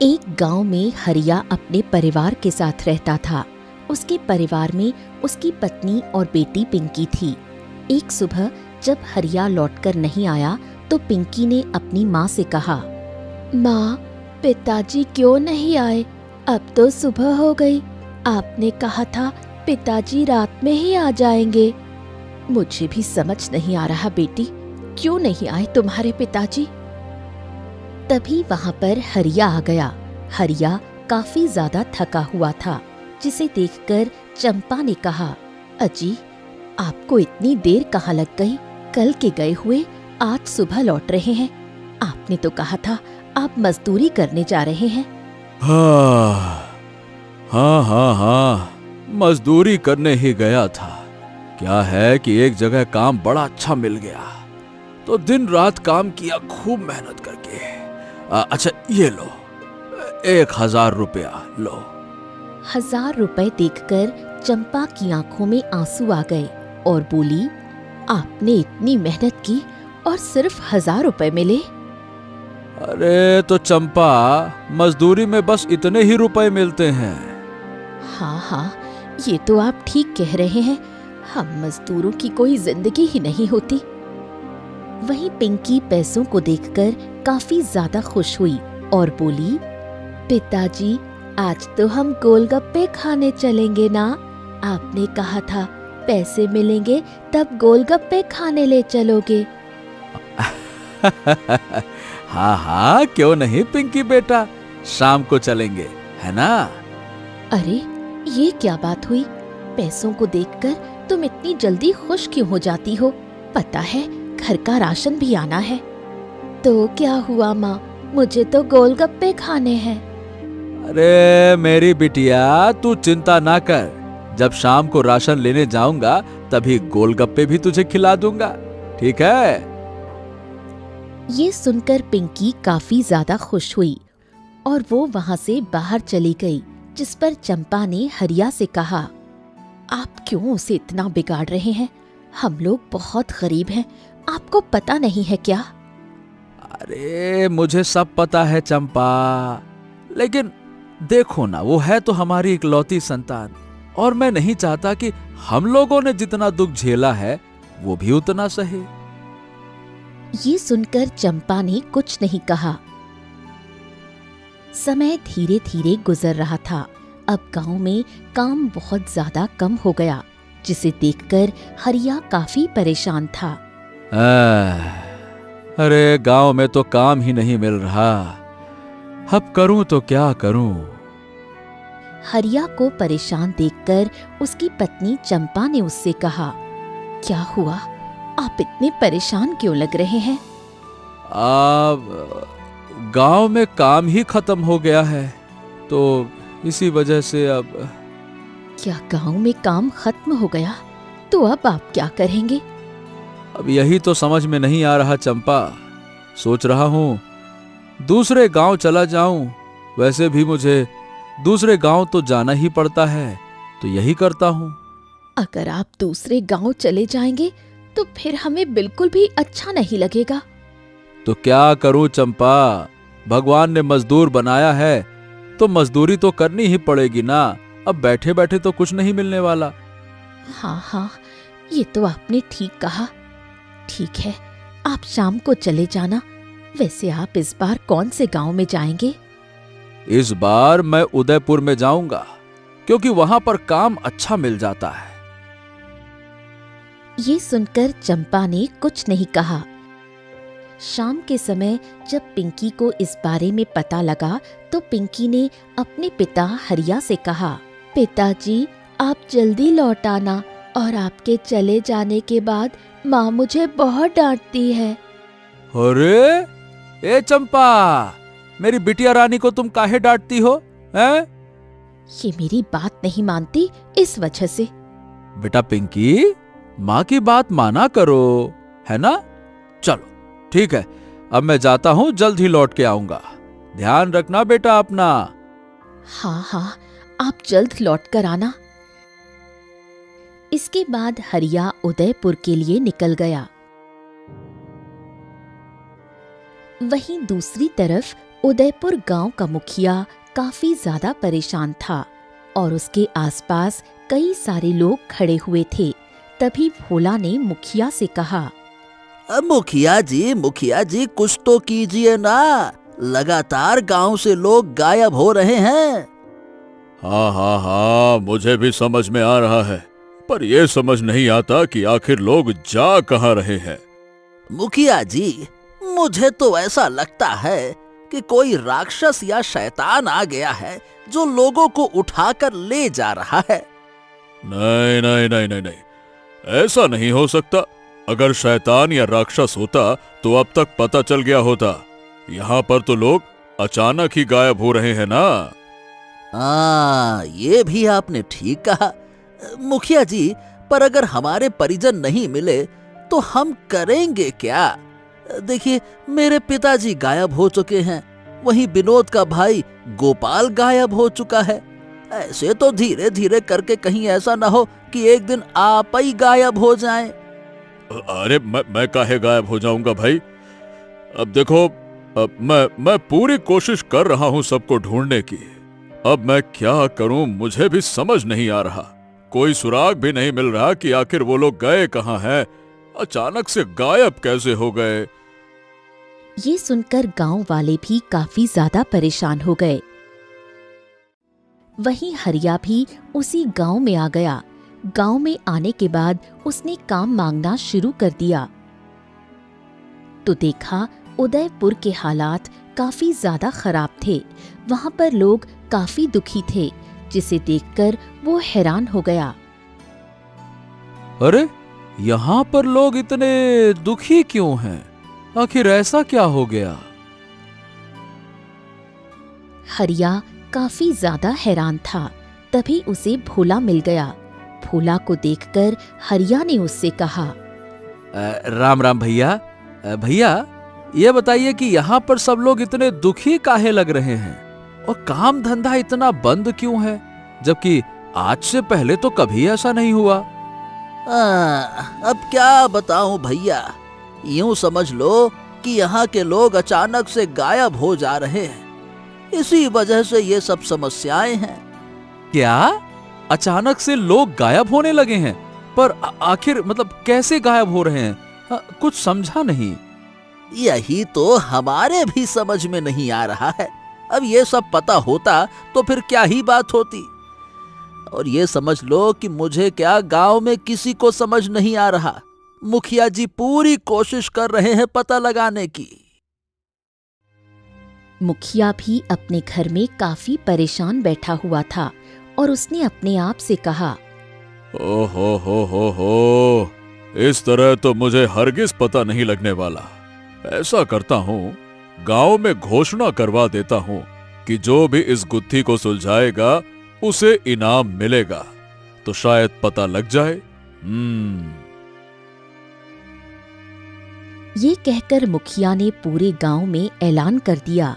एक गांव में हरिया अपने परिवार के साथ रहता था। उसके परिवार में उसकी पत्नी और बेटी पिंकी थी। एक सुबह जब हरिया लौटकर नहीं आया तो पिंकी ने अपनी माँ से कहा, माँ, पिताजी क्यों नहीं आए? अब तो सुबह हो गई। आपने कहा था पिताजी रात में ही आ जाएंगे। मुझे भी समझ नहीं आ रहा बेटी, क्यों नहीं आए तुम्हारे पिताजी? तभी वहां पर हरिया आ गया। हरिया काफी ज्यादा थका हुआ था, जिसे देखकर चंपा ने कहा, अजी, आपको इतनी देर कहाँ लग गई? कल के गए हुए आज सुबह लौट रहे हैं। आपने तो कहा था आप मजदूरी करने जा रहे हैं। हाँ, मजदूरी करने ही गया था। क्या है कि एक जगह काम बड़ा अच्छा मिल गया, तो दिन रात काम किया, खूब मेहनत करके। अच्छा, ये लो, 1000 रुपया लो। 1000 रुपए देखकर चंपा की आंखों में आंसू आ गए और बोली, आपने इतनी मेहनत की और सिर्फ 1000 रुपए मिले? अरे तो चंपा, मजदूरी में बस इतने ही रुपए मिलते हैं। हाँ, ये तो आप ठीक कह रहे हैं। हम मजदूरों की कोई जिंदगी ही नहीं होती। वहीं पिंकी पैसों को देखकर काफी ज्यादा खुश हुई और बोली, पिताजी, आज तो हम गोलगप्पे खाने चलेंगे ना? आपने कहा था पैसे मिलेंगे तब गोलगप्पे खाने ले चलोगे। हाँ, क्यों नहीं पिंकी बेटा, शाम को चलेंगे, है ना? अरे, ये क्या बात हुई? पैसों को देखकर तुम इतनी जल्दी खुश क्यों हो जाती हो? पता है घर का राशन भी आना है। तो क्या हुआ माँ, मुझे तो गोलगप्पे खाने हैं। अरे मेरी बिटिया, तू चिंता ना कर। जब शाम को राशन लेने जाऊंगा तभी गोलगप्पे भी तुझे खिला दूंगा, ठीक है? ये सुनकर पिंकी काफी ज्यादा खुश हुई और वो वहां से बाहर चली गई, जिस पर चंपा ने हरिया से कहा, आप क्यों उसे इतना बिगाड़ रहे हैं? हम लोग बहुत गरीब हैं, आपको पता नहीं है क्या? अरे मुझे सब पता है चंपा, लेकिन देखो ना, वो है तो हमारी इकलौती संतान, और मैं नहीं चाहता कि हम लोगों ने जितना दुख झेला है वो भी उतना सहे। ये सुनकर चंपा ने कुछ नहीं कहा। समय धीरे धीरे गुजर रहा था। अब गांव में काम बहुत ज्यादा कम हो गया, जिसे देखकर हरिया काफी परेशान था। अरे गांव में तो काम ही नहीं मिल रहा, अब करूं तो क्या करूं? हरिया को परेशान देखकर उसकी पत्नी चंपा ने उससे कहा, क्या हुआ? आप इतने परेशान क्यों लग रहे हैं? गांव में काम ही खत्म हो गया है, तो इसी वजह से अब। क्या गांव में काम खत्म हो गया? तो अब आप क्या करेंगे? अब यही तो समझ में नहीं आ रहा चंपा। सोच रहा हूँ दूसरे गांव चला जाऊं। वैसे भी मुझे दूसरे गांव तो जाना ही पड़ता है, तो यही करता हूँ। अगर आप दूसरे गांव चले जाएंगे तो फिर हमें बिल्कुल भी अच्छा नहीं लगेगा। तो क्या करूं चंपा, भगवान ने मजदूर बनाया है तो मजदूरी तो करनी ही पड़ेगी ना। अब बैठे बैठे तो कुछ नहीं मिलने वाला। हाँ, ये तो आपने ठीक कहा। ठीक है, आप शाम को चले जाना। वैसे आप इस बार कौन से गांव में जाएंगे? इस बार मैं उदयपुर में जाऊंगा, क्योंकि वहां पर काम अच्छा मिल जाता है। ये सुनकर चंपा ने कुछ नहीं कहा। शाम के समय जब पिंकी को इस बारे में पता लगा तो पिंकी ने अपने पिता हरिया से कहा, पिताजी, आप जल्दी लौट आना, और आपके चले जाने के बाद माँ मुझे बहुत डांटती है। अरे ए चंपा, मेरी बिटिया रानी को तुम काहे डांटती हो? हैं? ये मेरी बात नहीं मानती, इस वजह से। बेटा पिंकी, माँ की बात माना करो, है ना? चलो ठीक है, अब मैं जाता हूँ, जल्द ही लौट के आऊंगा। ध्यान रखना बेटा अपना। हाँ, आप जल्द लौट कर आना। इसके बाद हरिया उदयपुर के लिए निकल गया। वहीं दूसरी तरफ उदयपुर गांव का मुखिया काफी ज्यादा परेशान था और उसके आसपास कई सारे लोग खड़े हुए थे। तभी भोला ने मुखिया से कहा, मुखिया जी कुछ तो कीजिए ना, लगातार गांव से लोग गायब हो रहे हैं। हाँ हाँ हाँ, मुझे भी समझ में आ रहा है, पर यह समझ नहीं आता कि आखिर लोग जा कहाँ रहे हैं। मुखिया जी, मुझे तो ऐसा लगता है कि कोई राक्षस या शैतान आ गया है जो लोगों को उठाकर ले जा रहा है। नहीं नहीं नहीं नहीं नहीं, ऐसा नहीं हो सकता। अगर शैतान या राक्षस होता तो अब तक पता चल गया होता। यहाँ पर तो लोग अचानक ही गायब हो रहे हैं ना। ये भी आपने ठीक कहा। मुखिया जी, पर अगर हमारे परिजन नहीं मिले तो हम करेंगे क्या? देखिए, मेरे पिताजी गायब हो चुके हैं, वहीं विनोद का भाई गोपाल गायब हो चुका है। ऐसे तो धीरे धीरे करके कहीं ऐसा ना हो कि एक दिन आप ही गायब हो जाएं। अरे मैं काहे गायब हो जाऊंगा भाई? अब देखो, मैं पूरी कोशिश कर रहा हूं सबको ढूंढने की। अब मैं क्या करूं मुझे भी समझ नहीं आ रहा। कोई सुराग भी नहीं मिल रहा कि आखिर वो लोग गए कहां हैं, अचानक से गायब कैसे हो गए। ये सुनकर गांव वाले भी काफी ज्यादा परेशान हो गए। वहीं हरिया भी उसी गांव में आ गया। गांव में आने के बाद उसने काम मांगना शुरू कर दिया तो देखा उदयपुर के हालात काफी ज्यादा खराब थे। वहां पर लोग काफी दुखी थे, जिसे देखकर वो हैरान हो गया। अरे, यहाँ पर लोग इतने दुखी क्यों हैं? आखिर ऐसा क्या हो गया? हरिया काफी ज्यादा हैरान था। तभी उसे भोला मिल गया। भोला को देखकर हरिया ने उससे कहा, राम राम भैया। भैया, ये बताइए कि यहाँ पर सब लोग इतने दुखी काहे लग रहे हैं और काम धंधा इतना बंद क्यों है, जबकि आज से पहले तो कभी ऐसा नहीं हुआ। अब क्या बताऊं भैया, यूं समझ लो कि यहाँ के लोग अचानक से गायब हो जा रहे हैं। इसी वजह से ये सब समस्याएं हैं। क्या अचानक से लोग गायब होने लगे हैं? पर आखिर मतलब कैसे गायब हो रहे हैं? कुछ समझा नहीं। यही तो हमारे भी समझ में नहीं आ रहा है। अब ये सब पता होता तो फिर क्या ही बात होती। और ये समझ लो कि मुझे क्या, गांव में किसी को समझ नहीं आ रहा। मुखिया जी पूरी कोशिश कर रहे हैं पता लगाने की। मुखिया भी अपने घर में काफी परेशान बैठा हुआ था और उसने अपने आप से कहा, ओहो हो, इस तरह तो मुझे हरगिज पता नहीं लगने वाला। ऐसा करता हूँ, गांव में घोषणा करवा देता हूँ कि जो भी इस गुत्थी को सुलझाएगा उसे इनाम मिलेगा, तो शायद पता लग जाए। ये कहकर मुखिया ने पूरे गांव में ऐलान कर दिया।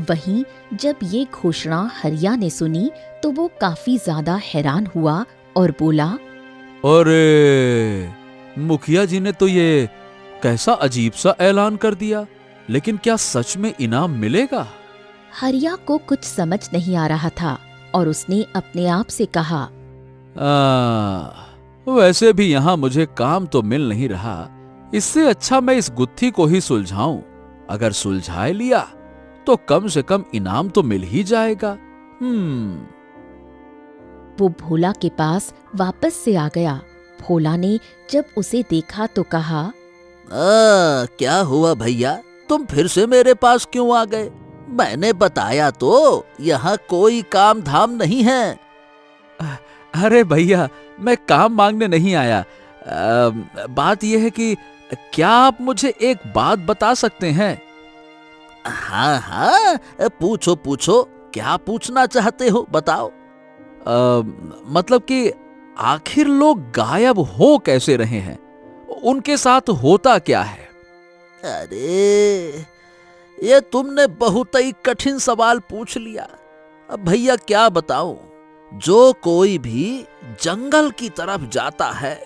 वहीं जब ये घोषणा हरिया ने सुनी तो वो काफी ज्यादा हैरान हुआ और बोला, अरे, मुखिया जी ने तो ये कैसा अजीब सा ऐलान कर दिया, लेकिन क्या सच में इनाम मिलेगा? हरिया को कुछ समझ नहीं आ रहा था और उसने अपने आप से कहा, वैसे भी यहाँ मुझे काम तो मिल नहीं रहा, इससे अच्छा मैं इस गुत्थी को ही सुलझाऊं। अगर सुलझाए लिया तो कम से कम इनाम तो मिल ही जाएगा। वो भोला के पास वापस से आ गया। भोला ने जब उसे देखा तो कहा, क्या हुआ भैया, तुम फिर से मेरे पास क्यों आ गए? मैंने बताया तो यहाँ कोई काम धाम नहीं है। अरे भैया, मैं काम मांगने नहीं आया। बात यह है कि क्या आप मुझे एक बात बता सकते हैं? हाँ, पूछो पूछो, क्या पूछना चाहते हो, बताओ। मतलब कि आखिर लोग गायब हो कैसे रहे हैं? उनके साथ होता क्या है? अरे, ये तुमने बहुत ही कठिन सवाल पूछ लिया। अब भैया क्या बताऊं, जो कोई भी जंगल की तरफ जाता है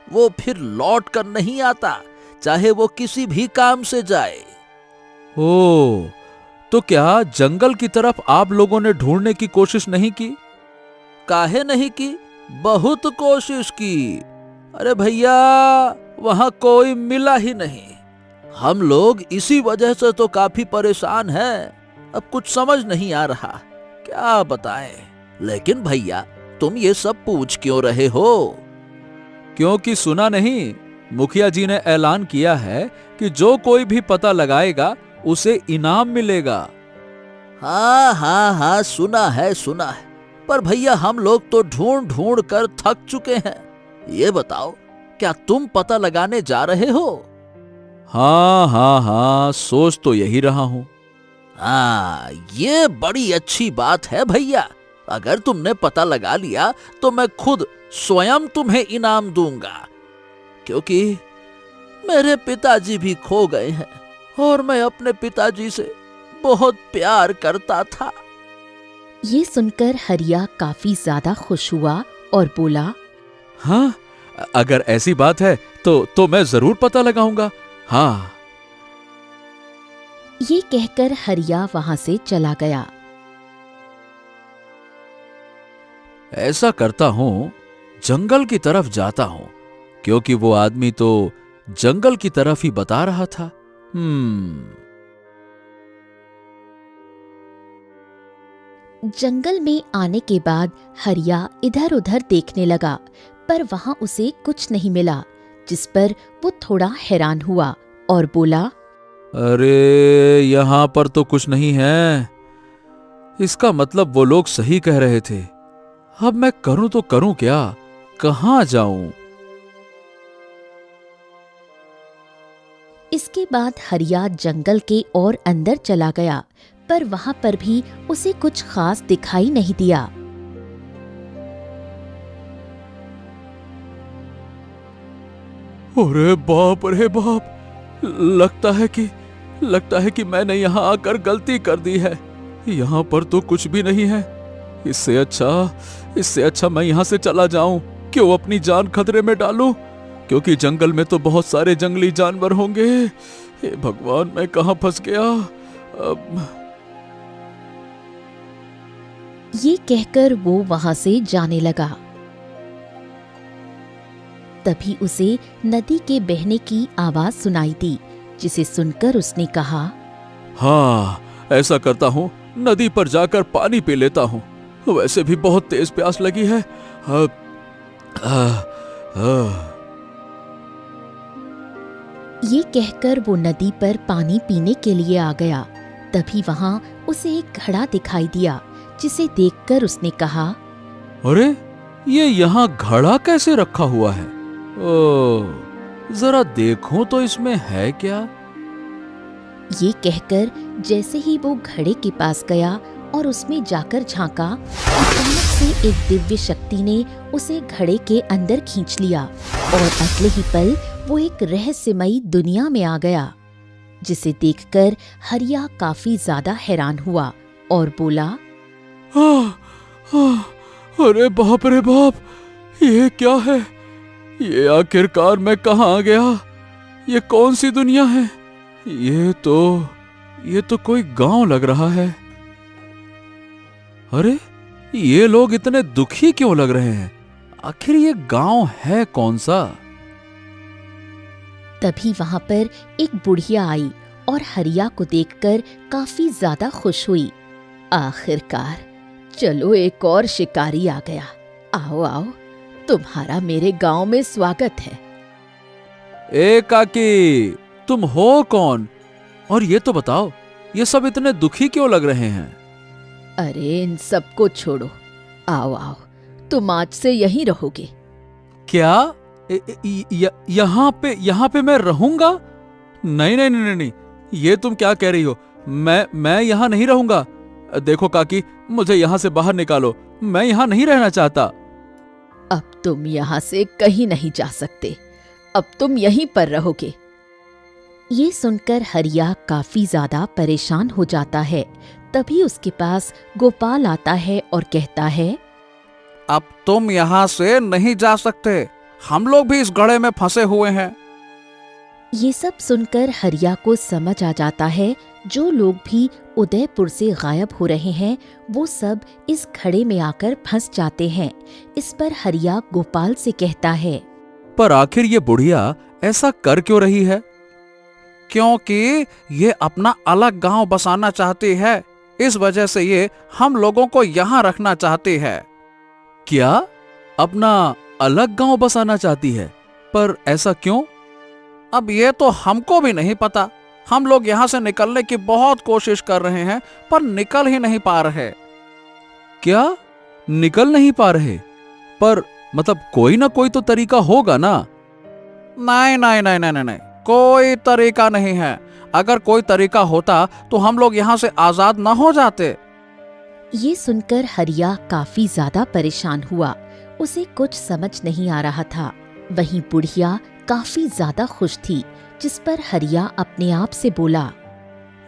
वो फिर लौट कर नहीं आता, चाहे वो किसी भी काम से जाए। हो, तो क्या जंगल की तरफ आप लोगों ने ढूंढने की कोशिश नहीं की? काहे नहीं की, बहुत कोशिश की। अरे भैया, वहां कोई मिला ही नहीं। हम लोग इसी वजह से तो काफी परेशान हैं। अब कुछ समझ नहीं आ रहा, क्या बताएं। लेकिन भैया, तुम ये सब पूछ क्यों रहे हो? क्योंकि सुना नहीं, मुखिया जी ने ऐलान किया है कि जो कोई भी पता लगाएगा उसे इनाम मिलेगा। हाँ हाँ हाँ, सुना है सुना है। पर भैया, हम लोग तो ढूंढ ढूंढ कर थक चुके हैं। ये बताओ, क्या तुम पता लगाने जा रहे हो? हाँ हाँ हाँ, सोच तो यही रहा हूं। हाँ, ये बड़ी अच्छी बात है भैया। अगर तुमने पता लगा लिया तो मैं खुद स्वयं तुम्हें इनाम दूंगा, क्योंकि मेरे पिताजी भी खो गए हैं और मैं अपने पिताजी से बहुत प्यार करता था। ये सुनकर हरिया काफी ज्यादा खुश हुआ और बोला, हाँ, अगर ऐसी बात है तो मैं जरूर पता लगाऊंगा। हाँ। ये कहकर हरिया वहां से चला गया। ऐसा करता हूं, जंगल की तरफ जाता हूं, क्योंकि वो आदमी तो जंगल की तरफ ही बता रहा था। जंगल में आने के बाद हरिया इधर उधर देखने लगा, पर वहां उसे कुछ नहीं मिला, जिस पर वो थोड़ा हैरान हुआ और बोला, अरे, यहां पर तो कुछ नहीं है। इसका मतलब वो लोग सही कह रहे थे। अब मैं करूं तो करूं क्या, कहां जाऊं? इसके बाद हरिया जंगल के और अंदर चला गया, पर वहां पर भी उसे कुछ खास दिखाई नहीं दिया। अरे बाप रे बाप, लगता है कि मैंने यहाँ आकर गलती कर दी है। यहाँ पर तो कुछ भी नहीं है। इससे अच्छा मैं यहाँ से चला जाऊं। क्यों अपनी जान खतरे में डालूं? क्योंकि जंगल में तो बहुत सारे जंगली जानवर होंगे। हे भगवान, मैं कहाँ फंस गया अब। ये कहकर वो वहां से जाने लगा। तभी उसे नदी के बहने की आवाज सुनाई दी, जिसे सुनकर उसने कहा, हाँ, ऐसा करता हूँ, नदी पर जाकर पानी पी लेता हूँ। वैसे भी बहुत तेज प्यास लगी है। ये कहकर वो नदी पर पानी पीने के लिए आ गया। तभी वहां उसे एक घड़ा दिखाई दिया, जिसे देखकर उसने कहा, अरे, ये यहाँ घड़ा कैसे रखा हुआ है? ओह, जरा देखूं तो इसमें है क्या? ये कहकर जैसे ही वो घड़े के पास गया और उसमें जाकर झांका, अचानक से एक दिव्य शक्ति ने उसे घड़े के अंदर खींच लिया और अगले ही पल वो एक रहस्यमयी दुनिया में आ गया, जिसे देखकर हरिया काफी ज्यादा हैरान हुआ और बोला, अरे बाप रे बाप, ये क्या है? ये आखिरकार मैं कहाँ आ गया? ये कौन सी दुनिया है? ये तो कोई गांव लग रहा है। अरे, ये लोग इतने दुखी क्यों लग रहे हैं? आखिर ये गांव है कौन सा? तभी वहां पर एक बुढ़िया आई और हरिया को देखकर काफी ज्यादा खुश हुई। आखिरकार, चलो एक और शिकारी आ गया। आओ आओ, तुम्हारा मेरे गांव में स्वागत है। ए काकी, तुम हो कौन? और ये तो बताओ, ये सब इतने दुखी क्यों लग रहे हैं? अरे, इन सबको छोड़ो, आओ आओ, तुम आज से यहीं रहोगे। क्या? यहाँ पे मैं रहूंगा? नहीं नहीं नहीं नहीं, ये तुम क्या कह रही हो? मैं यहाँ नहीं रहूंगा। देखो काकी, मुझे यहाँ से बाहर निकालो। मैं यहाँ नहीं रहना चाहता। अब तुम यहाँ से कहीं नहीं जा सकते। अब तुम यहीं पर रहोगे। ये सुनकर हरिया काफी ज्यादा परेशान हो जाता है। तभी उसके पास गोपाल आता है और कहता है, अब तुम यहाँ से नहीं जा सकते। हम लोग भी इस गड्ढे में फंसे हुए हैं। ये सब सुनकर हरिया को समझ आ जाता है जो लोग भी उदयपुर से गायब हो रहे हैं वो सब इस घड़े में आकर फंस जाते हैं। इस पर हरिया गोपाल से कहता है, पर आखिर ये बुढ़िया ऐसा कर क्यों रही है? क्योंकि ये अपना अलग गांव बसाना चाहती है, इस वजह से ये हम लोगों को यहाँ रखना चाहती है। क्या अपना अलग गांव बसाना चाहती है? पर ऐसा क्यों? अब ये तो हमको भी नहीं पता। हम लोग यहाँ से निकलने की बहुत कोशिश कर रहे हैं पर निकल ही नहीं पा रहे। क्या निकल नहीं पा रहे? पर मतलब कोई ना कोई तो तरीका होगा ना? नहीं नहीं नहीं नहीं नहीं, कोई तरीका नहीं है। अगर कोई तरीका होता तो हम लोग यहाँ से आजाद ना हो जाते। ये सुनकर हरिया काफी ज्यादा परेशान हुआ। उसे कुछ समझ नहीं आ रहा था। वहीं बुढ़िया काफी ज्यादा खुश थी, जिस पर हरिया अपने आप से बोला,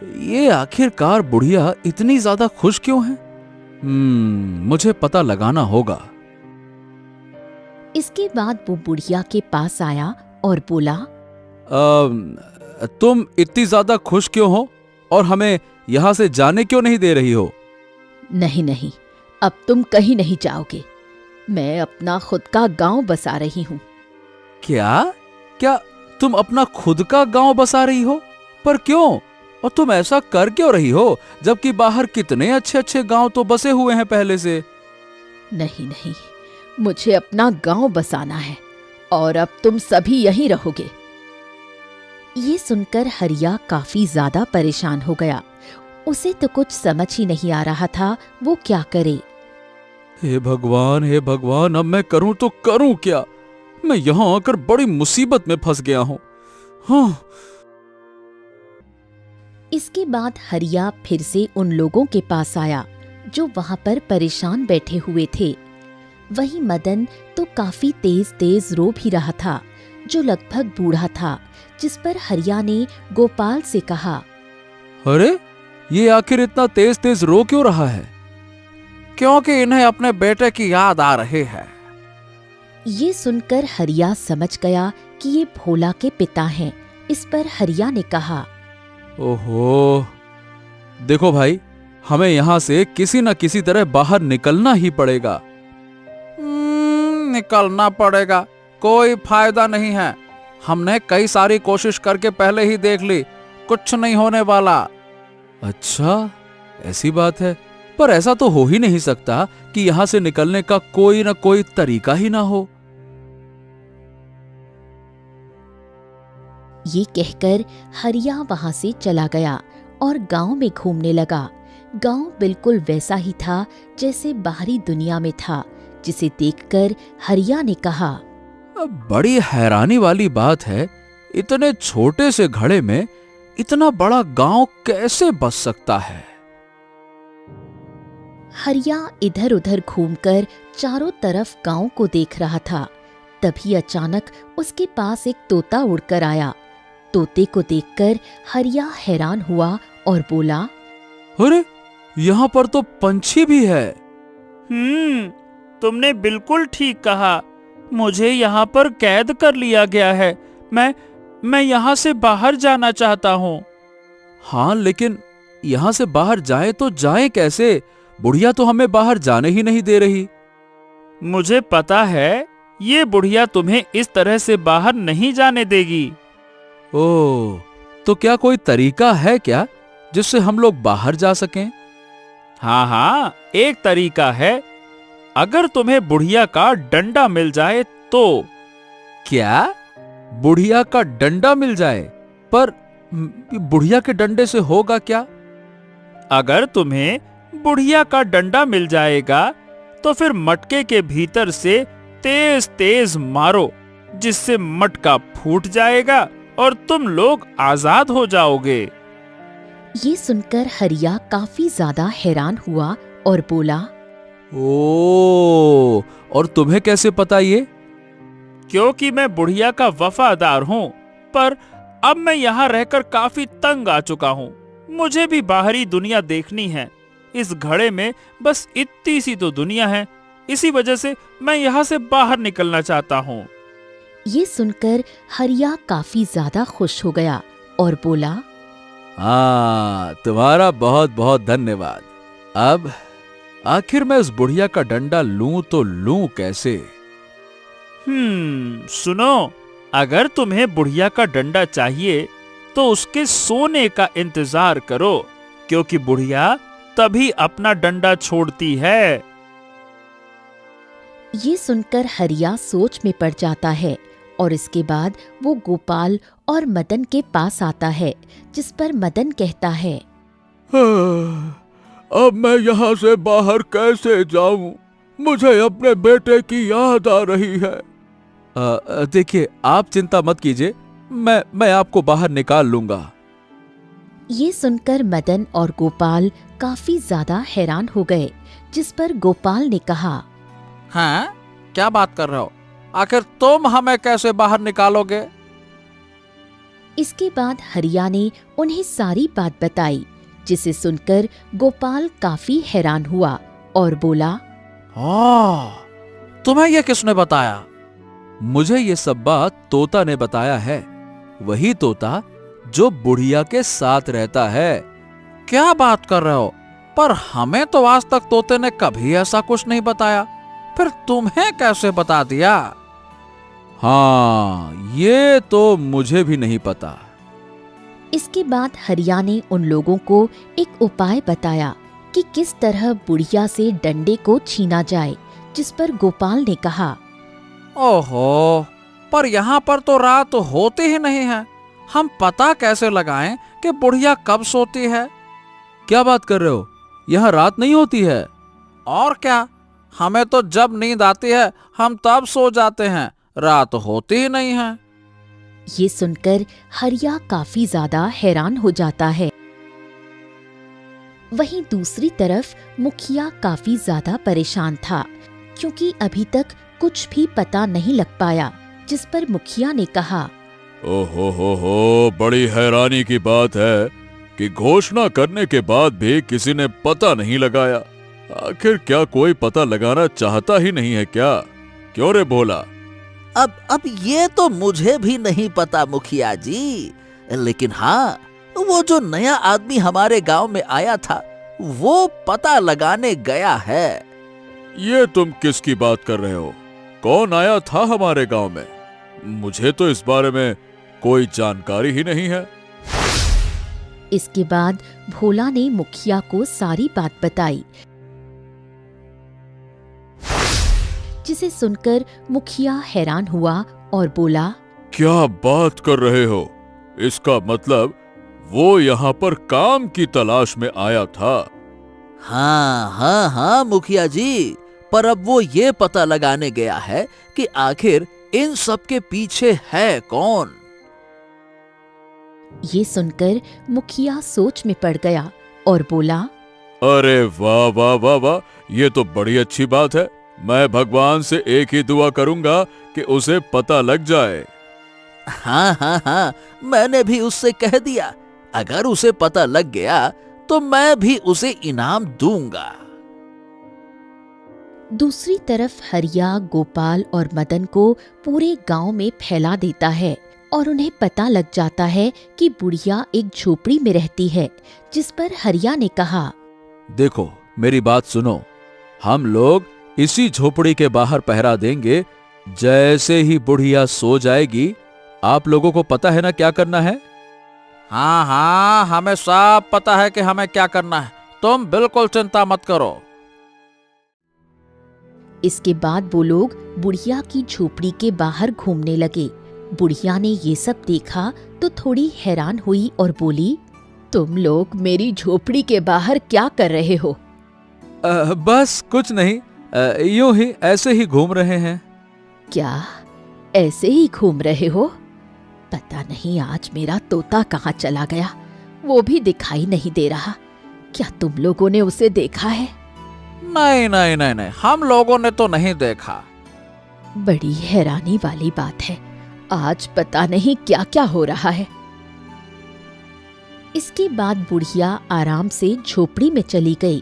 ये आखिरकार बुढ़िया इतनी ज्यादा खुश क्यों है? मुझे पता लगाना होगा। इसके बाद वो बुढ़िया के पास आया और बोला, तुम इतनी ज्यादा खुश क्यों हो और हमें यहां से जाने क्यों नहीं दे रही हो? नहीं नहीं, अब तुम कहीं नहीं जाओगे। मैं अपना खुद का गांव बसा रही हूँ। क्या क्या तुम अपना खुद का गांव बसा रही हो? पर क्यों? और तुम ऐसा कर क्यों रही हो जबकि बाहर कितने अच्छे अच्छे गांव तो बसे हुए हैं पहले से? नहीं नहीं, मुझे अपना गांव बसाना है और अब तुम सभी यहीं रहोगे। ये सुनकर हरिया काफी ज्यादा परेशान हो गया। उसे तो कुछ समझ ही नहीं आ रहा था वो क्या करे। हे भगवान, अब मैं करूं तो करूं क्या? मैं यहां आकर बड़ी मुसीबत में फंस गया हूं। हाँ। इसके बाद हरिया फिर से उन लोगों के पास आया जो वहां पर परेशान बैठे हुए थे। वहीं मदन तो काफी तेज तेज रो भी रहा था, जो लगभग बूढ़ा था, जिस पर हरिया ने गोपाल से कहा, अरे ये आखिर इतना तेज तेज रो क्यों रहा है? क्योंकि इन्हें अपने बेटे की याद आ रही है। ये सुनकर हरिया समझ गया कि ये भोला के पिता हैं। इस पर हरिया ने कहा, ओहो, देखो भाई, हमें यहां से किसी न किसी तरह बाहर निकलना ही पड़ेगा। निकलना पड़ेगा, कोई फायदा नहीं है। हमने कई सारी कोशिश करके पहले ही देख ली, कुछ नहीं होने वाला। अच्छा, ऐसी बात है। पर ऐसा तो हो ही नहीं सकता कि यहां से निकलने का कोई ना कोई तरीका ही ना हो। ये कहकर हरिया वहां से चला गया और गांव में घूमने लगा। गांव बिल्कुल वैसा ही था जैसे बाहरी दुनिया में था, जिसे देखकर हरिया ने कहा, बड़ी हैरानी वाली बात है, इतने छोटे से घड़े में इतना बड़ा गांव कैसे बस सकता है? हरिया इधर उधर घूमकर चारों तरफ गांव को देख रहा था। तभी अचानक उसके पास एक तोता उड़कर आया। तोते को देखकर हरिया हैरान हुआ और बोला, अरे यहाँ पर तो पंछी भी है। तुमने बिल्कुल ठीक कहा। मुझे यहाँ पर कैद कर लिया गया है। मैं यहाँ से बाहर जाना चाहता हूँ। हाँ, लेकिन यहाँ से बाहर जाए तो जाए कैसे? बुढ़िया तो हमें बाहर जाने ही नहीं दे रही। मुझे पता है, ये बुढ़िया तुम्हें इस तरह से बाहर नहीं जाने देगी। ओह, तो क्या कोई तरीका है क्या जिससे हम लोग बाहर जा सकें? हाँ, एक तरीका है। अगर तुम्हें बुढ़िया का डंडा मिल जाए तो। क्या? बुढ़िया का डंडा मिल जाए? पर बुढ़िया के डंडे से होगा क्या? अगर तुम्हें बुढ़िया का डंडा मिल जाएगा तो फिर मटके के भीतर से तेज तेज मारो, जिससे मटका फूट जाएगा और तुम लोग आजाद हो जाओगे। ये सुनकर हरिया काफी ज्यादा हैरान हुआ और बोला, ओह, और तुम्हें कैसे पता ये? क्योंकि मैं बुढ़िया का वफादार हूँ, पर अब मैं यहाँ रहकर काफी तंग आ चुका हूँ। मुझे भी बाहरी दुनिया देखनी है। इस घड़े में बस इतनी सी तो दुनिया है, इसी वजह से मैं यहाँ से बाहर निकलना चाहता हूँ। ये सुनकर हरिया काफी ज्यादा खुश हो गया और बोला, हाँ, तुम्हारा बहुत बहुत धन्यवाद। अब आखिर मैं उस बुढ़िया का डंडा लूं तो लूं कैसे? सुनो, अगर तुम्हें बुढ़िया का डंडा चाहिए तो उसके सोने का इंतजार करो, क्योंकि बुढ़िया तभी अपना डंडा छोड़ती है। ये सुनकर हरिया सोच में पड़ जाता है और इसके बाद वो गोपाल और मदन के पास आता है, जिस पर मदन कहता है, अब मैं यहाँ से बाहर कैसे जाऊं? मुझे अपने बेटे की याद आ रही है। देखिए, आप चिंता मत कीजिए, मैं आपको बाहर निकाल लूंगा। ये सुनकर मदन और गोपाल काफी ज्यादा हैरान हो गए, जिस पर गोपाल ने कहा, हाँ, क्या बात कर रहे हो? आखिर तुम हमें कैसे बाहर निकालोगे? इसके बाद हरिया ने उन्हें सारी बात बताई, जिसे सुनकर गोपाल काफी हैरान हुआ और बोला, तुम्हें यह किसने बताया? मुझे ये सब बात तोता ने बताया है। वही तोता जो बुढ़िया के साथ रहता है। क्या बात कर रहे हो? पर हमें तो आज तक तोते ने कभी ऐसा कुछ नहीं बताया, फिर तुम्हें कैसे बता दिया? हाँ, ये तो मुझे भी नहीं पता। इसके बाद हरिया ने उन लोगों को एक उपाय बताया कि किस तरह बुढ़िया से डंडे को छीना जाए, जिस पर गोपाल ने कहा, ओहो, पर यहाँ पर तो रात होती ही नहीं है। हम पता कैसे लगाएं कि बुढ़िया कब सोती है? क्या बात कर रहे हो? यहाँ रात नहीं होती है? और क्या, हमें तो जब नींद आती है हम तब सो जाते हैं, रात होती ही नहीं है। ये सुनकर हरिया काफी ज्यादा हैरान हो जाता है। वहीं दूसरी तरफ मुखिया काफी ज्यादा परेशान था, क्योंकि अभी तक कुछ भी पता नहीं लग पाया, जिस पर मुखिया ने कहा, हो, बड़ी हैरानी की बात है कि घोषणा करने के बाद भी किसी ने पता नहीं लगाया। आखिर क्या कोई पता लगाना चाहता ही नहीं है क्या? क्यों रे भोला? अब ये तो मुझे भी नहीं पता मुखिया जी, लेकिन हाँ, वो जो नया आदमी हमारे गांव में आया था वो पता लगाने गया है। ये तुम किसकी बात कर रहे हो? कौन आया था हमारे गांव में? मुझे तो इस बारे में कोई जानकारी ही नहीं है। इसके बाद भोला ने मुखिया को सारी बात बताई, जिसे सुनकर मुखिया हैरान हुआ और बोला, क्या बात कर रहे हो? इसका मतलब वो यहाँ पर काम की तलाश में आया था? हाँ मुखिया जी, पर अब वो ये पता लगाने गया है कि आखिर इन सब के पीछे है कौन। ये सुनकर मुखिया सोच में पड़ गया और बोला, अरे वाह वाह वाह वाह, ये तो बड़ी अच्छी बात है। मैं भगवान से एक ही दुआ करूंगा कि उसे पता लग जाए। हाँ, मैंने भी उससे कह दिया, अगर उसे पता लग गया तो मैं भी उसे इनाम दूंगा। दूसरी तरफ हरिया गोपाल और मदन को पूरे गांव में फैला देता है और उन्हें पता लग जाता है कि बुढ़िया एक झोपड़ी में रहती है, जिस पर हरिया ने कहा, देखो मेरी बात सुनो, हम लोग इसी झोपड़ी के बाहर पहरा देंगे। जैसे ही बुढ़िया सो जाएगी, आप लोगों को पता है ना क्या करना है? हाँ, हमें सब पता है कि हमें क्या करना है, तुम बिल्कुल चिंता मत करो। इसके बाद वो लोग बुढ़िया की झोपड़ी के बाहर घूमने लगे। बुढ़िया ने ये सब देखा तो थोड़ी हैरान हुई और बोली, तुम लोग मेरी झोपड़ी के बाहर क्या कर रहे हो? बस कुछ नहीं, यूं ही ऐसे ही घूम रहे हैं। क्या ऐसे ही घूम रहे हो? पता नहीं आज मेरा तोता कहाँ चला गया, वो भी दिखाई नहीं दे रहा। क्या तुम लोगों ने उसे देखा है? नहीं, हम लोगों ने तो नहीं देखा। बड़ी हैरानी वाली बात है, आज पता नहीं क्या क्या हो रहा है। इसके बाद बुढ़िया आराम से झोपड़ी में चली गई।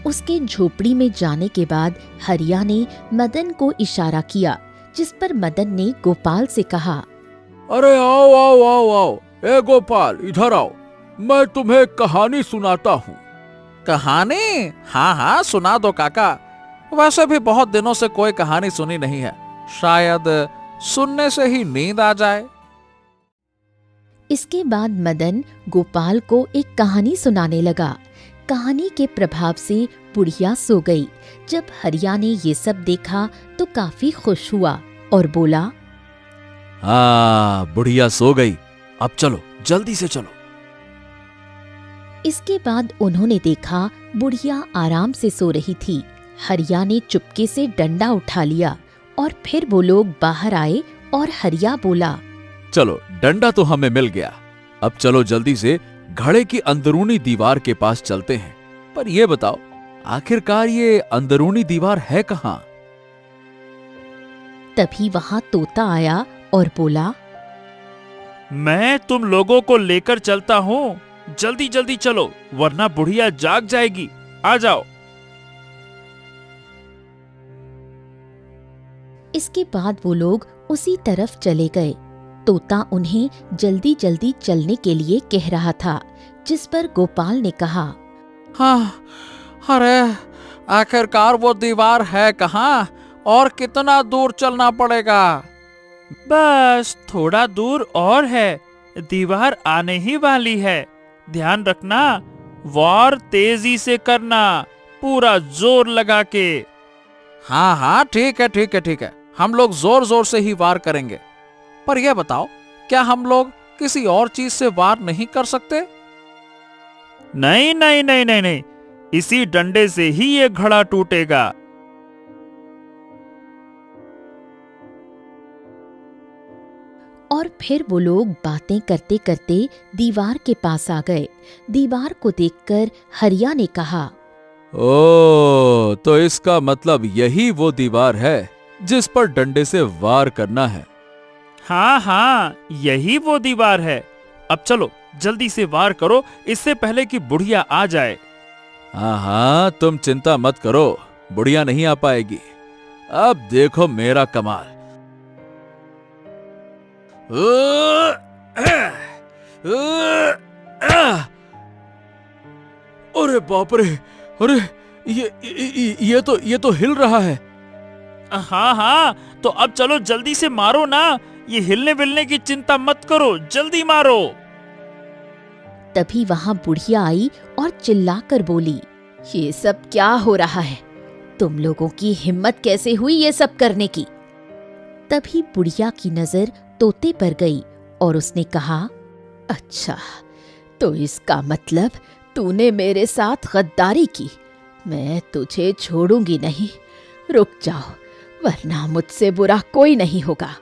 उसके झोपड़ी में जाने के बाद हरिया ने मदन को इशारा किया, जिस पर मदन ने गोपाल से कहा, अरे आओ आओ आओ आओ, ए गोपाल इधर आओ, मैं तुम्हें एक कहानी सुनाता हूँ। कहानी? हाँ हाँ सुना दो काका। वैसे भी बहुत दिनों से कोई कहानी सुनी नहीं है, शायद सुनने से ही नींद आ जाए। इसके बाद मदन गोपाल को एक कहानी सुनाने लगा। कहानी के प्रभाव से बुढ़िया सो गई। जब हरिया ने ये सब देखा तो काफी खुश हुआ और बोला, हाँ, बुढ़िया सो गई, अब चलो जल्दी से चलो। इसके बाद उन्होंने देखा बुढ़िया आराम से सो रही थी। हरिया ने चुपके से डंडा उठा लिया और फिर वो लोग बाहर आए और हरिया बोला, चलो डंडा तो हमें मिल गया, अब चलो जल्दी से घड़े की अंदरूनी दीवार के पास चलते हैं। पर ये बताओ, आखिरकार ये अंदरूनी दीवार है कहाँ? तभी वहां तोता आया और बोला, मैं तुम लोगों को लेकर चलता हूँ, जल्दी जल्दी चलो वरना बुढ़िया जाग जाएगी, आ जाओ। इसके बाद वो लोग उसी तरफ चले गए। तोता उन्हें जल्दी जल्दी चलने के लिए कह रहा था, जिस पर गोपाल ने कहा, हाँ, अरे आखिरकार वो दीवार है कहाँ और कितना दूर चलना पड़ेगा? बस थोड़ा दूर और है, दीवार आने ही वाली है। ध्यान रखना, वार तेजी से करना, पूरा जोर लगा के। हाँ हाँ ठीक है ठीक है ठीक है, हम लोग जोर जोर से ही वार करेंगे। पर यह बताओ, क्या हम लोग किसी और चीज से वार नहीं कर सकते? नहीं नहीं नहीं नहीं नहीं, इसी डंडे से ही ये घड़ा टूटेगा। और फिर वो लोग बातें करते करते दीवार के पास आ गए। दीवार को देखकर हरिया ने कहा, ओ, तो इसका मतलब यही वो दीवार है जिस पर डंडे से वार करना है। हाँ हाँ, यही वो दीवार है। अब चलो जल्दी से वार करो, इससे पहले कि बुढ़िया आ जाए। हाँ हाँ, तुम चिंता मत करो, बुढ़िया नहीं आ पाएगी। अब देखो मेरा कमाल। अरे बाप रे, अरे ये तो हिल रहा है। हाँ हाँ, तो अब चलो जल्दी से मारो ना, ये हिलने विलने की चिंता मत करो, जल्दी मारो। तभी वहां बुढ़िया आई और चिल्लाकर बोली, ये सब क्या हो रहा है? तुम लोगों की हिम्मत कैसे हुई ये सब करने की? तभी बुढ़िया की नजर तोते पर गई और उसने कहा, अच्छा, तो इसका मतलब तूने मेरे साथ गद्दारी की। मैं तुझे छोड़ूंगी नहीं, रुक जाओ, वरना मुझसे बुरा कोई नहीं होगा।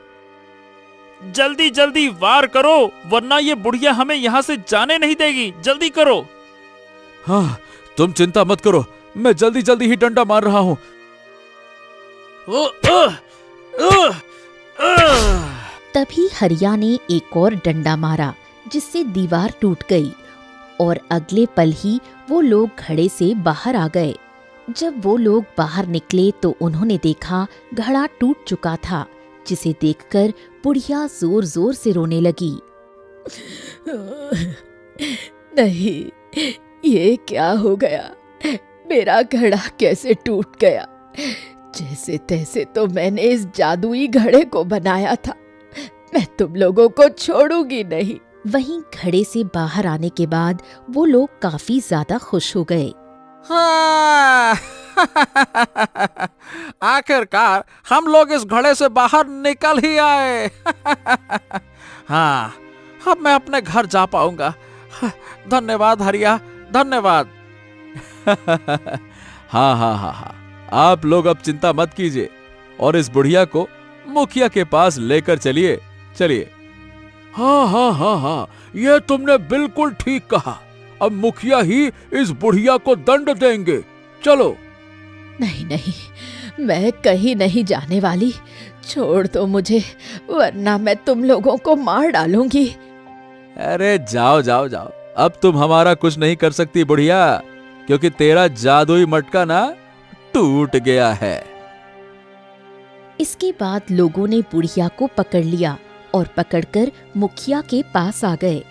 जल्दी जल्दी वार करो, वरना ये बुढ़िया हमें यहाँ से जाने नहीं देगी, जल्दी करो। हाँ, तुम चिंता मत करो, मैं जल्दी जल्दी ही डंडा मार रहा हूँ। तभी हरिया ने एक और डंडा मारा, जिससे दीवार टूट गई और अगले पल ही वो लोग घड़े से बाहर आ गए। जब वो लोग बाहर निकले तो उन्होंने देखा घड़ा टूट चुका था, जिसे देखकर बुढ़िया जोर जोर से रोने लगी। नहीं, ये क्या हो गया? मेरा घड़ा कैसे टूट गया? जैसे तैसे तो मैंने इस जादुई घड़े को बनाया था, मैं तुम लोगों को छोड़ूंगी नहीं। वहीं घड़े से बाहर आने के बाद वो लोग काफी ज्यादा खुश हो गए। हाँ। आखिरकार हम लोग इस घड़े से बाहर निकल ही आए। हाँ, अब मैं अपने घर जा पाऊंगा। धन्यवाद हरिया, धन्यवाद। हाँ हाँ हाँ हाँ, आप लोग अब चिंता मत कीजिए और इस बुढ़िया को मुखिया के पास लेकर चलिए। चलिए। हाँ हाँ हाँ हाँ, ये तुमने बिल्कुल ठीक कहा। अब मुखिया ही इस बुढ़िया को दंड देंगे। चलो। नहीं नहीं, मैं कहीं नहीं जाने वाली, छोड़ दो मुझे, वरना मैं तुम लोगों को मार डालूंगी। अरे जाओ जाओ जाओ, अब तुम हमारा कुछ नहीं कर सकती बुढ़िया, क्योंकि तेरा जादुई मटका ना टूट गया है। इसके बाद लोगों ने बुढ़िया को पकड़ लिया और पकड़कर मुखिया के पास आ गए।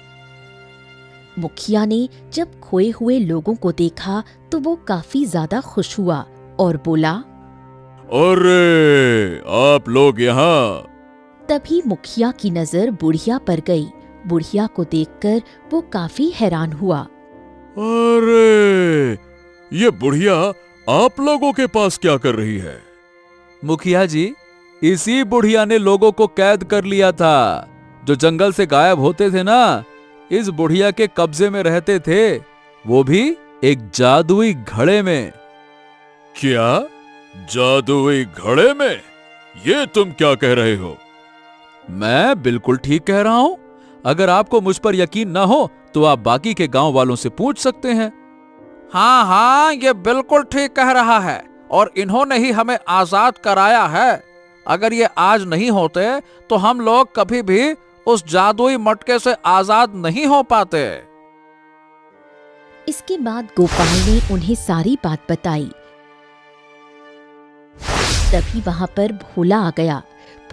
मुखिया ने जब खोए हुए लोगों को देखा तो वो काफी ज्यादा खुश हुआ और बोला, अरे आप लोग यहाँ। तभी मुखिया की नजर बुढ़िया पर गई। बुढ़िया को देखकर वो काफी हैरान हुआ। अरे ये बुढ़िया आप लोगों के पास क्या कर रही है? मुखिया जी, इसी बुढ़िया ने लोगों को कैद कर लिया था। जो जंगल से गायब होते थे ना, इस बुढ़िया के कब्जे में रहते थे, वो भी एक जादुई घड़े में। क्या? जादुई घड़े में? ये तुम क्या कह रहे हो? मैं बिल्कुल ठीक कह रहा हूं। अगर आपको मुझ पर यकीन ना हो तो आप बाकी के गांव वालों से पूछ सकते हैं। हाँ हाँ, ये बिल्कुल ठीक कह रहा है और इन्होंने ही हमें आजाद कराया है। अगर ये आज नहीं होते तो हम लोग कभी भी उस जादुई मटके से आजाद नहीं हो पाते। इसके बाद गोपाल ने उन्हें सारी बात बताई। तभी वहां पर भोला आ गया।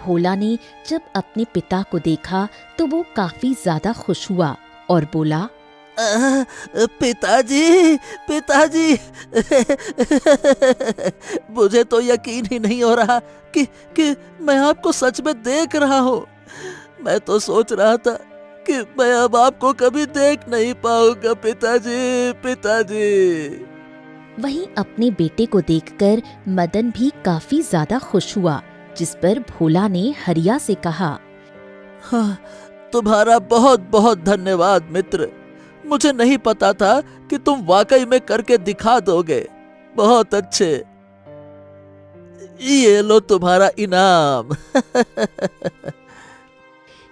भोला ने जब अपने पिता को देखा तो वो काफी ज्यादा खुश हुआ और बोला, पिताजी, पिताजी, मुझे तो यकीन ही नहीं हो रहा कि मैं आपको सच में देख रहा हूँ। मैं तो सोच रहा था कि मैं अब आपको कभी देख नहीं पाऊंगा। पिताजी, पिताजी। वहीं अपने बेटे को देखकर मदन भी काफी ज्यादा खुश हुआ, जिस पर भोला ने हरिया से कहा, हाँ, तुम्हारा बहुत बहुत धन्यवाद मित्र। मुझे नहीं पता था कि तुम वाकई में करके दिखा दोगे। बहुत अच्छे। ये लो तुम्हारा इनाम।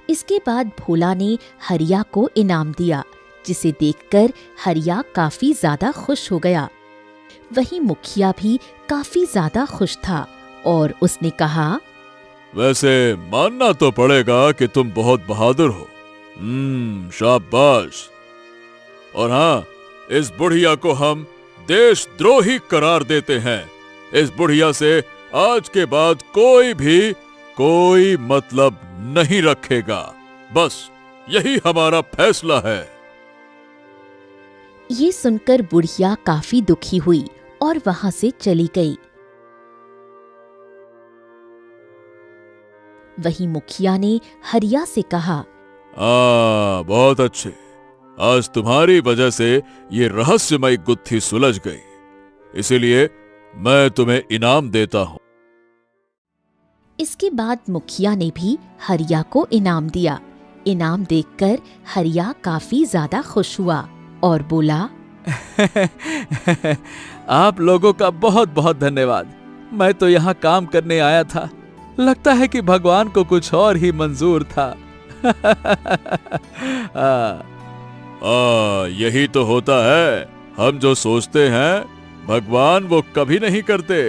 इसके बाद भोला ने हरिया को इनाम दिया, जिसे देखकर हरिया काफी ज्यादा खुश हो गया। वहीं मुखिया भी काफी ज्यादा खुश था और उसने कहा, वैसे मानना तो पड़ेगा कि तुम बहुत बहादुर हो। शाबाश। और हाँ, इस बुढ़िया को हम देशद्रोही करार देते हैं। इस बुढ़िया से आज के बाद कोई भी कोई मतलब नहीं रखेगा। बस यही हमारा फैसला है। ये सुनकर बुढ़िया काफी दुखी हुई और वहां से चली गई। वहीं मुखिया ने हरिया से कहा, बहुत अच्छे। आज तुम्हारी वजह से ये रहस्यमयी गुत्थी सुलझ गई, इसीलिए मैं तुम्हें इनाम देता हूं। इसके बाद मुखिया ने भी हरिया को इनाम दिया। इनाम देखकर हरिया काफी ज्यादा खुश हुआ और बोला, आप लोगों का बहुत बहुत धन्यवाद। मैं तो यहाँ काम करने आया था, लगता है कि भगवान को कुछ और ही मंजूर था। यही तो होता है। हम जो सोचते हैं भगवान वो कभी नहीं करते।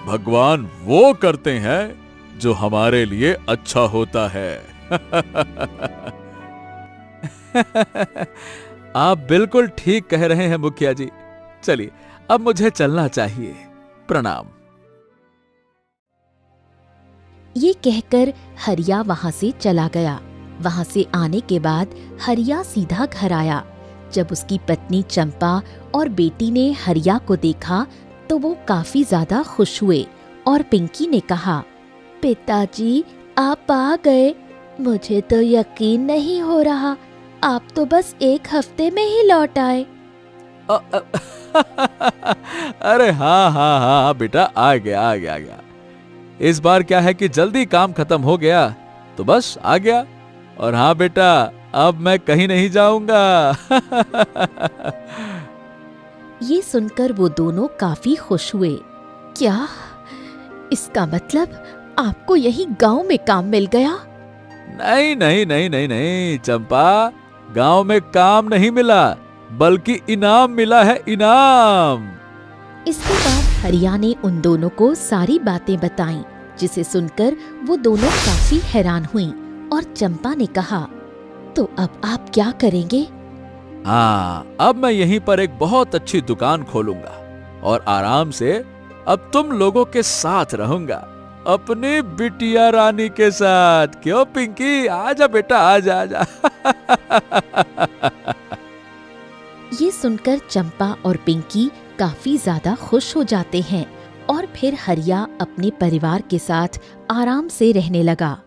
भगवान वो करते हैं जो हमारे लिए अच्छा होता है। आप बिल्कुल ठीक कह रहे हैं मुखिया जी। चलिए अब मुझे चलना चाहिए। प्रणाम। ये कहकर हरिया वहां से चला गया। वहां से आने के बाद हरिया सीधा घर आया। जब उसकी पत्नी चंपा और बेटी ने हरिया को देखा तो वो काफी ज्यादा खुश हुए और पिंकी ने कहा, पिताजी आप आ गए। मुझे तो यकीन नहीं हो रहा, आप तो बस 1 हफ्ते में ही लौट आए। अरे हाँ बेटा, आ गया। इस बार क्या है कि जल्दी काम खत्म हो गया तो बस आ गया। और हाँ बेटा, अब मैं कहीं नहीं जाऊंगा। ये सुनकर वो दोनों काफी खुश हुए। क्या इसका मतलब आपको यही गांव में काम मिल गया? नहीं चंपा, गांव में काम नहीं मिला बल्कि इनाम मिला है, इनाम। इसके बाद हरिया ने उन दोनों को सारी बातें बताईं, जिसे सुनकर वो दोनों काफी हैरान हुईं और चंपा ने कहा, तो अब आप क्या करेंगे? हाँ, अब मैं यहीं पर एक बहुत अच्छी दुकान खोलूंगा और आराम से अब तुम लोगों के साथ रहूंगा। अपनी बिटिया रानी के साथ। क्यों पिंकी, आजा बेटा, आजा आजा। ये सुनकर चंपा और पिंकी काफी ज्यादा खुश हो जाते हैं और फिर हरिया अपने परिवार के साथ आराम से रहने लगा।